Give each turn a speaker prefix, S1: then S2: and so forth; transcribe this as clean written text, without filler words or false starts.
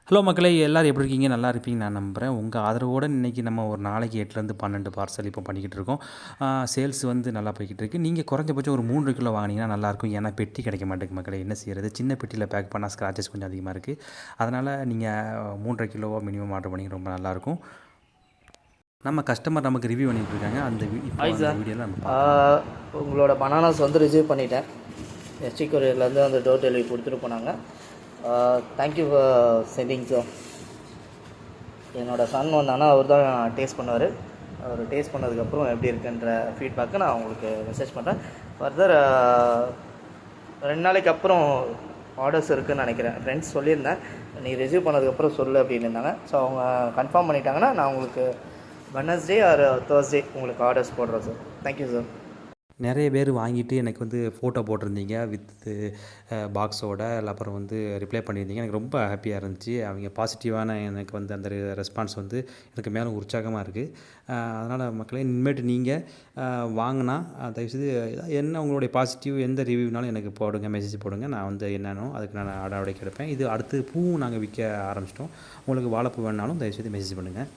S1: Hello மக்களே, எல்லோரும் எப்படி இருக்கீங்க? நல்லா இருப்பீங்க நான் நம்புகிறேன். உங்கள் ஆதரவோடு இன்றைக்கி நம்ம ஒரு நாளைக்கு 8லேருந்து 12 பார்சல் இப்போ பண்ணிக்கிட்டு இருக்கோம். சேல்ஸ் வந்து நல்லா போய்கிட்டு இருக்குது. நீங்கள் குறைஞ்சபட்சம் ஒரு 3 கிலோ வாங்கினீங்கன்னா நல்லாயிருக்கும். ஏன்னா பெட்டி கிடைக்க மாட்டேங்குது மக்களே. என்ன செய்கிறது? சின்ன பெட்டியில் பேக் பண்ணால் ஸ்க்ராச்சஸ் கொஞ்சம் அதிகமாக இருக்குது. அதனால் நீங்கள் 3.5 கிலோவோ மினிமம் ஆர்டர் பண்ணிங்க, ரொம்ப நல்லாயிருக்கும். நம்ம கஸ்டமர் நமக்கு ரிவ்யூ பண்ணிகிட்டு இருக்காங்க. இப்போ அந்த வீடியோவில் நம்ம
S2: உங்களோட பனானாஸ் வந்து ரிசீவ் பண்ணிட்டேன். எஸ்டி கொரியர்லேருந்து அந்த டோர் டெலிவரி கொடுத்துட்டு போனாங்க. Thank you for sending sir. என்னோடய சன் வந்தானா அவர் தான் டேஸ்ட் பண்ணுவார். அவர் டேஸ்ட் பண்ணதுக்கப்புறம் எப்படி இருக்குன்ற ஃபீட்பேக்கை நான் உங்களுக்கு மெசேஜ் பண்ணுறேன். ஃபர்தர் 2 நாளைக்கு அப்புறம் ஆர்டர்ஸ் இருக்குதுன்னு நினைக்கிறேன். ஃப்ரெண்ட்ஸ் சொல்லியிருந்தேன், நீ ரிசீவ் பண்ணதுக்கப்புறம் சொல்லு அப்படின்னு இருந்தாங்க. ஸோ அவங்க கன்ஃபார்ம் பண்ணிட்டாங்கன்னா நான் உங்களுக்கு வெட்னஸ்டே ஆர் தேர்ஸ்டே உங்களுக்கு ஆர்டர்ஸ் போடுறேன் சார். Thank you sir.
S1: நிறைய பேர் வாங்கிட்டு எனக்கு வந்து ஃபோட்டோ போட்டிருந்தீங்க வித்து பாக்ஸோட. அப்புறம் வந்து ரிப்ளை பண்ணியிருந்தீங்க. எனக்கு ரொம்ப ஹாப்பியாக இருந்துச்சு. அவங்க பாசிட்டிவான எனக்கு வந்து அந்த ரெஸ்பான்ஸ் வந்து எனக்கு மேலே உற்சாகமாக இருக்குது. அதனால் மக்களே, இனிமேட்டு நீங்கள் வாங்கினா தயவுசெய்து என்ன உங்களுடைய பாசிட்டிவ் எந்த ரிவ்யூனாலும் எனக்கு போடுங்க, மெசேஜ் போடுங்க. நான் வந்து என்னென்னோ அதுக்கு நான் நடவடிக்கை எடுப்பேன். இது அடுத்து பூவும் நாங்கள் விற்க ஆரம்பிச்சிட்டோம். உங்களுக்கு வாழைப்பூ வேணாலும் தயவுசெய்து மெசேஜ் பண்ணுங்கள்.